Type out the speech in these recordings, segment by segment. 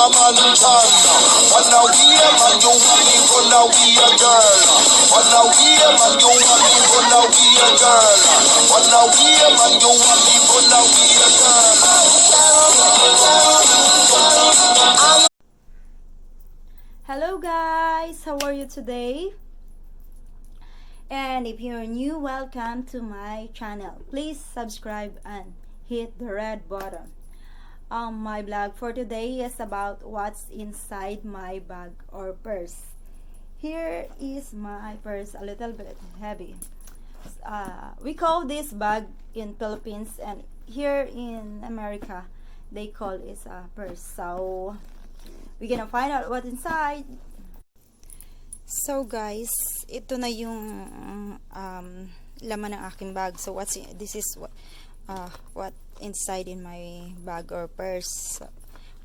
mantan. Wanna we man you want it, wanna we a girl. Wanna we man you want it, wanna we a girl. Wanna we man you want it, wanna we a girl. Hello guys, how are you today? And if you're new, welcome to my channel. Please subscribe and hit the red button. My blog for today is about what's inside my bag or purse. Here is my purse, a little bit heavy. We call this bag in Philippines, and here in America they call it a purse. So we're gonna find out what's inside. So guys, ito na yung laman ng aking bag. So this is what inside in my bag or purse.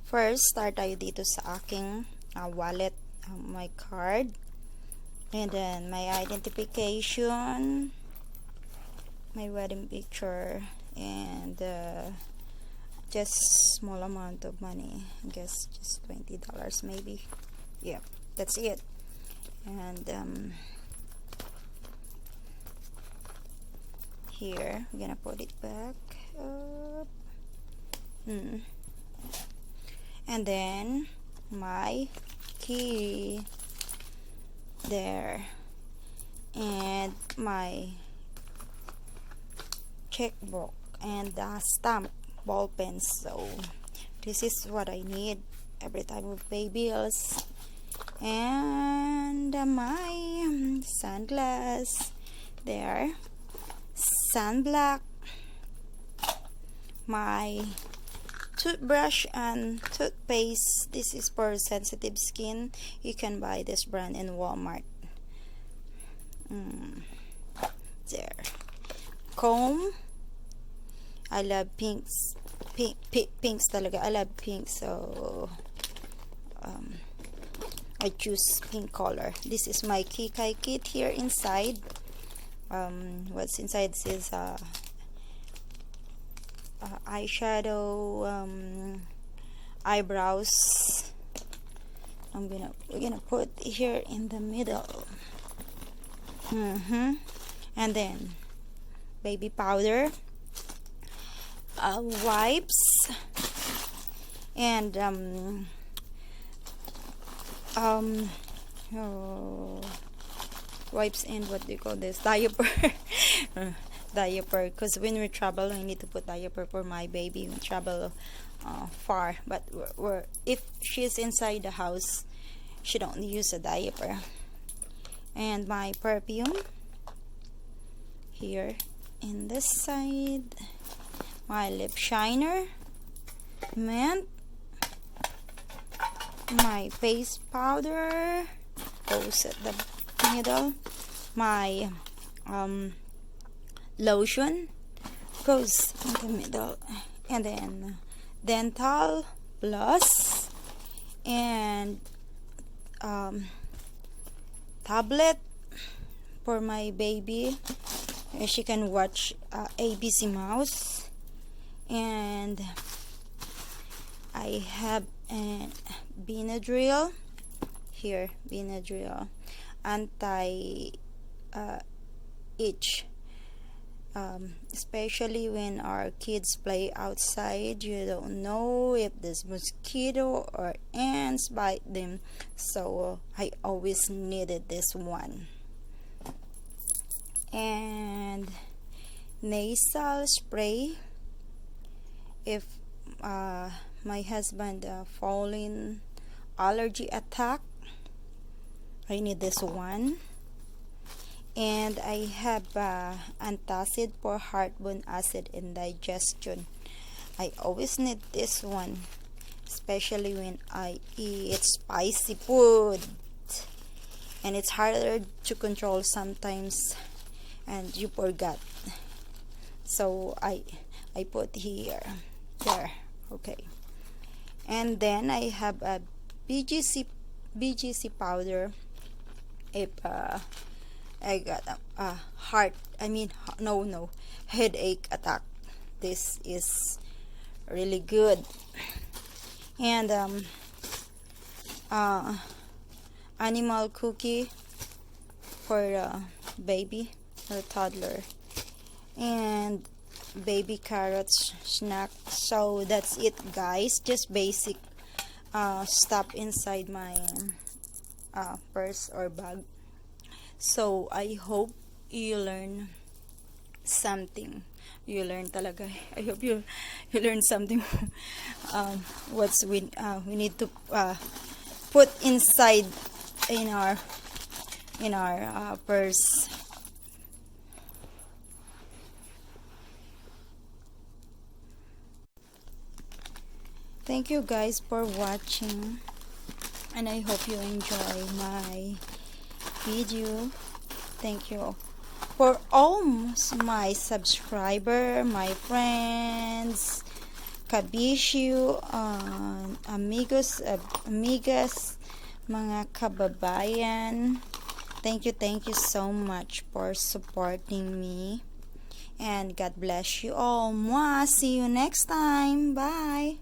First, start tayo dito sa aking wallet, my card, and then my identification, my wedding picture, and just small amount of money. I guess just $20 maybe. Yeah, that's it. And here we're gonna put it back up. And then my key there, and my checkbook, and the stamp, ball pens. So this is what I need every time we pay bills. And my sunglass there, sunblock, my toothbrush and toothpaste. This is for sensitive skin. You can buy this brand in Walmart. There. Comb. I love pinks. Pinks talaga. I love pink, so I choose pink color. This is my Kikai kit here inside. What's inside is eyeshadow, eyebrows. We're gonna put here in the middle. And then baby powder, wipes, and wipes, and what do you call this, diaper. Diaper, because when we travel we need to put diaper for my baby. We travel far, but if she's inside the house she don't use a diaper. And my perfume here in this side, my lip shiner, mint, my face powder goes at the middle, my lotion goes in the middle, and then dental floss, and tablet for my baby. She can watch ABC Mouse. And I have a Benadryl here, Benadryl anti itch, especially when our kids play outside. You don't know if there's mosquito or ants bite them, so I always needed this one. And nasal spray if my husband falling allergy attack, I need this one. And I have antacid for heartburn, acid, and digestion. I always need this one, especially when I eat spicy food, and it's harder to control sometimes and you forgot, so I put here, there, okay. And then I have a BGC powder if I got a headache attack. This is really good. And animal cookie for baby or toddler, and baby carrots snack. So that's it, guys. Just basic stuff inside my purse or bag. So I hope you learn something. You learn talaga. I hope you learn something. What's we need to put inside in our purse. Thank you guys for watching, and I hope you enjoy my video. Thank you for all my subscriber, my friends, kabisyo, amigos, amigas, mga kababayan. Thank you so much for supporting me, and God bless you all. Mwah! See you next time. Bye.